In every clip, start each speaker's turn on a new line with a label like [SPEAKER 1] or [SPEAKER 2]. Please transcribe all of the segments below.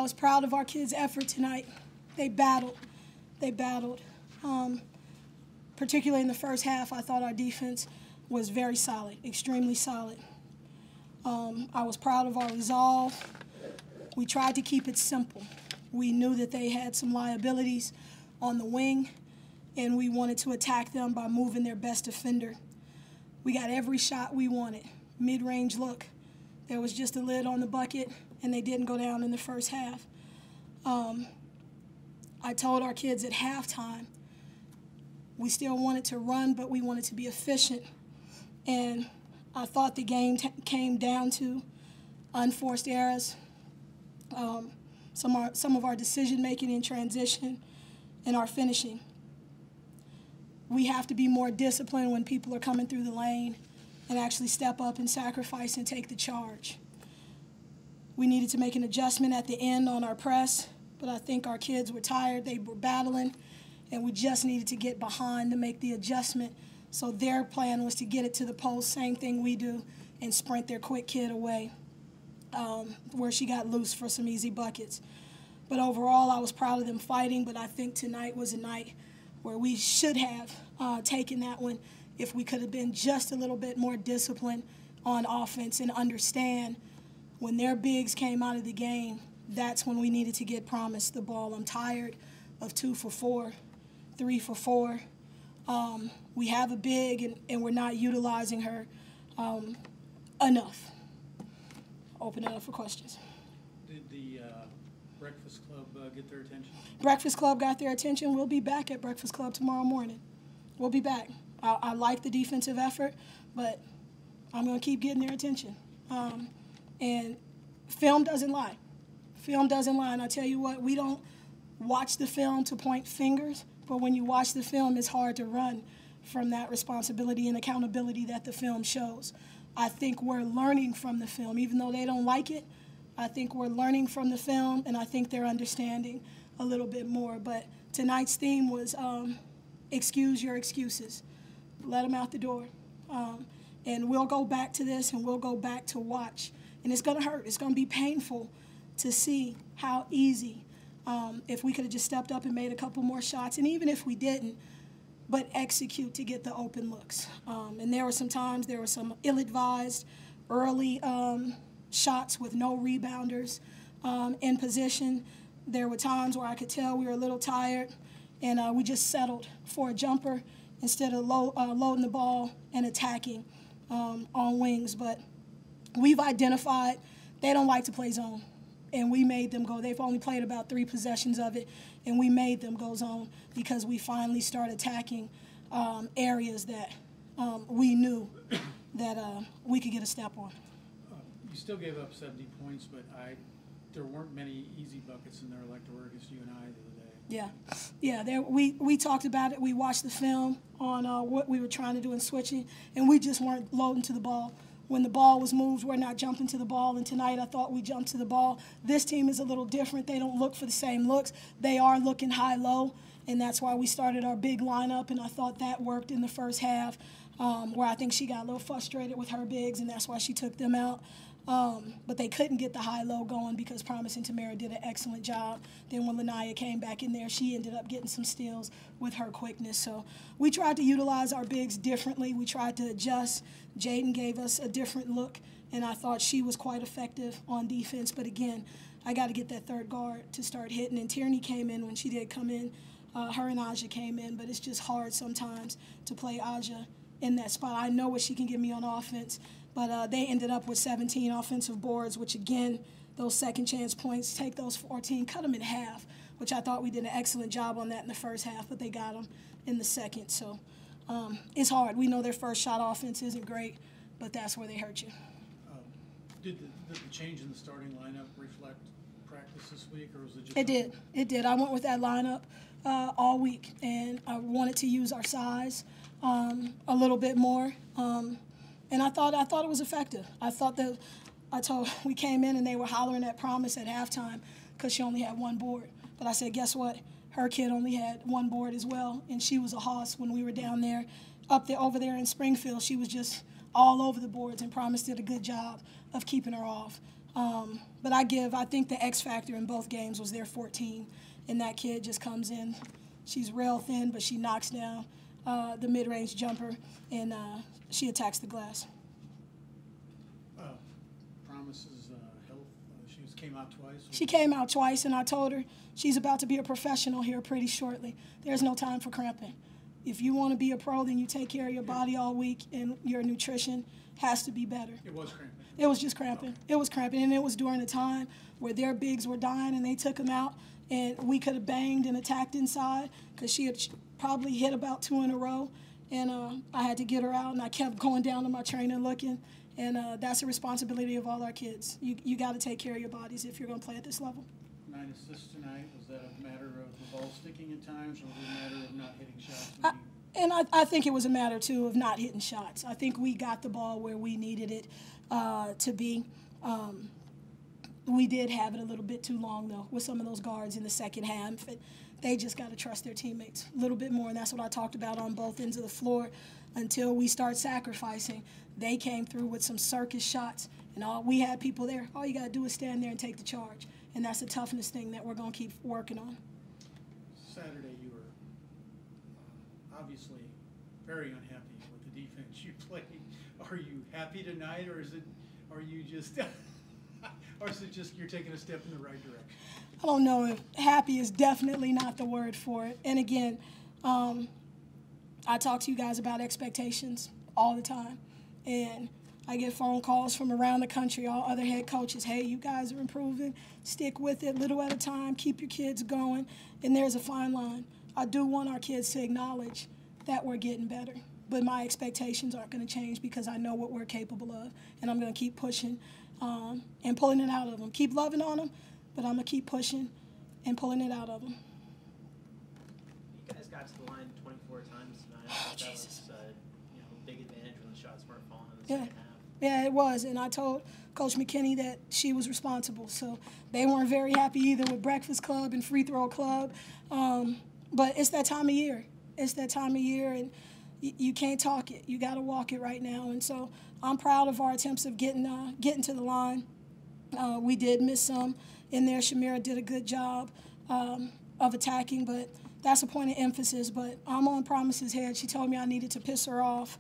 [SPEAKER 1] was proud of our kids' effort tonight. They battled. They battled. Particularly in the first half, I thought our defense was very solid, extremely solid. I was proud of our resolve. We tried to keep it simple. We knew that they had some liabilities on the wing, and we wanted to attack them by moving their best defender. We got every shot we wanted. Mid-range look. There was just a lid on the bucket, and they didn't go down in the first half. I told our kids at halftime we still wanted to run, but we wanted to be efficient. And I thought the game came down to unforced errors, some of our decision-making in transition, and our finishing. We have to be more disciplined when people are coming through the lane and actually step up and sacrifice and take the charge. We needed to make an adjustment at the end on our press, but I think our kids were tired. They were battling, and we just needed to get behind to make the adjustment. So their plan was to get it to the post, same thing we do, and sprint their quick kid away, where she got loose for some easy buckets. But overall, I was proud of them fighting, but I think tonight was a night where we should have taken that one if we could have been just a little bit more disciplined on offense and understand when their bigs came out of the game, that's when we needed to get Promise the ball. I'm tired of 2 for 4, 3 for 4. We have a big, and we're not utilizing her enough. Open it up for questions.
[SPEAKER 2] Did the Breakfast Club get their attention?
[SPEAKER 1] Breakfast Club got their attention. We'll be back at Breakfast Club tomorrow morning. We'll be back. I like the defensive effort, but I'm going to keep getting their attention. And film doesn't lie. Film doesn't lie. And I tell you what, we don't watch the film to point fingers, but when you watch the film, it's hard to run from that responsibility and accountability that the film shows. I think we're learning from the film. Even though they don't like it, I think we're learning from the film, and I think they're understanding a little bit more. But tonight's theme was excuse your excuses. Let them out the door. And we'll go back to this, and we'll go back to watch. And it's going to hurt. It's going to be painful to see how easy, if we could have just stepped up and made a couple more shots, and even if we didn't, but execute to get the open looks. And there were some times, there were some ill-advised early shots with no rebounders in position. There were times where I could tell we were a little tired, and we just settled for a jumper instead of loading the ball and attacking on wings. But we've identified they don't like to play zone, and we made them go. They've only played about 3 possessions of it, and we made them go zone because we finally started attacking areas that we knew that we could get a step on.
[SPEAKER 2] You still gave up 70 points, but there weren't many easy buckets in there like there were against you and I the other day.
[SPEAKER 1] Yeah. We talked about it. We watched the film on what we were trying to do in switching, and we just weren't loading to the ball. When the ball was moved, we're not jumping to the ball, and tonight I thought we jumped to the ball. This team is a little different. They don't look for the same looks. They are looking high-low, and that's why we started our big lineup, and I thought that worked in the first half, where I think she got a little frustrated with her bigs, and that's why she took them out. But they couldn't get the high-low going because Promise and Tamara did an excellent job. Then when Lanaya came back in there, she ended up getting some steals with her quickness. So we tried to utilize our bigs differently. We tried to adjust. Jaden gave us a different look, and I thought she was quite effective on defense. But, again, I got to get that third guard to start hitting. And Tierney came in when she did come in. Her and Aja came in, but it's just hard sometimes to play Aja in that spot. I know what she can give me on offense. But they ended up with 17 offensive boards, which, again, those second-chance points, take those 14, cut them in half, which I thought we did an excellent job on that in the first half, but they got them in the second. So it's hard. We know their first shot offense isn't great, but that's where they hurt you.
[SPEAKER 2] Did the change in the starting lineup reflect practice this week, or was it just?
[SPEAKER 1] It did. It did. I went with that lineup all week, and I wanted to use our size a little bit more. And I thought it was effective. We came in and they were hollering at Promise at halftime because she only had 1 board. But I said, guess what? Her kid only had 1 board as well, and she was a hoss when we were down there, over there in Springfield. She was just all over the boards, and Promise did a good job of keeping her off. But I think the X factor in both games was their 14, and that kid just comes in. She's real thin, but she knocks down the mid-range jumper, and she attacks the glass.
[SPEAKER 2] Promises health. She came out twice.
[SPEAKER 1] She came out twice, and I told her she's about to be a professional here pretty shortly. There's no time for cramping. If you want to be a pro, then you take care of your body all week, and your nutrition has to be better.
[SPEAKER 2] It was cramping.
[SPEAKER 1] It was just cramping. It was cramping, and it was during the time where their bigs were dying, and they took them out, and we could have banged and attacked inside because she had probably hit about 2 in a row, and I had to get her out, and I kept going down to my trainer looking, and that's a responsibility of all our kids. You got to take care of your bodies if you're going to play at this level.
[SPEAKER 2] 9 assists tonight. Was that a matter of the ball sticking at times, or was it a matter of not hitting shots?
[SPEAKER 1] I think it was a matter, too, of not hitting shots. I think we got the ball where we needed it to be. We did have it a little bit too long, though, with some of those guards in the second half. They just got to trust their teammates a little bit more, and that's what I talked about on both ends of the floor. Until we start sacrificing, they came through with some circus shots, and we had people there. All you got to do is stand there and take the charge, and that's a toughness thing that we're going to keep working on.
[SPEAKER 2] Saturday, you were obviously very unhappy with the defense you played. Are you happy tonight, or is it just you're taking a step in the right direction?
[SPEAKER 1] I don't know if happy is definitely not the word for it. And again, I talk to you guys about expectations all the time. And I get phone calls from around the country, all other head coaches. Hey, you guys are improving. Stick with it, little at a time. Keep your kids going. And there's a fine line. I do want our kids to acknowledge that we're getting better. But my expectations aren't going to change because I know what we're capable of. And I'm going to keep pushing and pulling it out of them. Keep loving on them, but I'm going to keep pushing and pulling it out of them.
[SPEAKER 3] You guys got to the line 24 times tonight.
[SPEAKER 1] Oh,
[SPEAKER 3] that
[SPEAKER 1] Jesus.
[SPEAKER 3] was a big advantage when the shots weren't falling in the second half.
[SPEAKER 1] Yeah, it was. And I told Coach McKinney that she was responsible. So they weren't very happy either with Breakfast Club and Free Throw Club. But it's that time of year. It's that time of year, and you can't talk it. You got to walk it right now. And so I'm proud of our attempts of getting to the line. We did miss some in there. Shamira did a good job of attacking, but that's a point of emphasis. But I'm on Promise's head. She told me I needed to piss her off,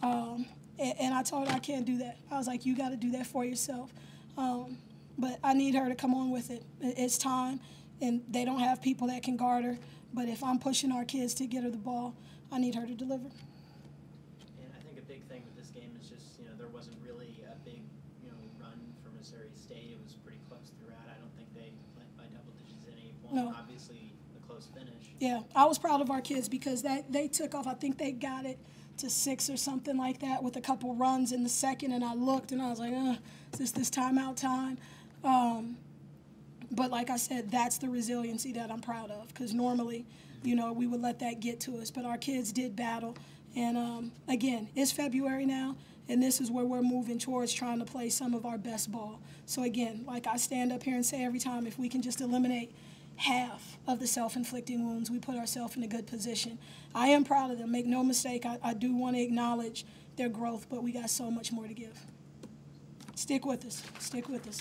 [SPEAKER 1] and I told her I can't do that. I was like, you got to do that for yourself. But I need her to come on with it. It's time, and they don't have people that can guard her. But if I'm pushing our kids to get her the ball, I need her to deliver.
[SPEAKER 3] And I think a big thing with this game is just, there wasn't really a big, run for Missouri State. It was pretty close throughout. I don't think they led by double digits at any point.
[SPEAKER 1] No.
[SPEAKER 3] Obviously, a close finish.
[SPEAKER 1] Yeah, I was proud of our kids because they took off. I think they got it to 6 or something like that with a couple runs in the second, and I looked and I was like, is this timeout time? But like I said, that's the resiliency that I'm proud of because normally, we would let that get to us. But our kids did battle. And, again, it's February now, and this is where we're moving towards trying to play some of our best ball. So, again, like I stand up here and say every time, if we can just eliminate half of the self-inflicting wounds, we put ourselves in a good position. I am proud of them. Make no mistake, I do want to acknowledge their growth, but we got so much more to give. Stick with us. Stick with us.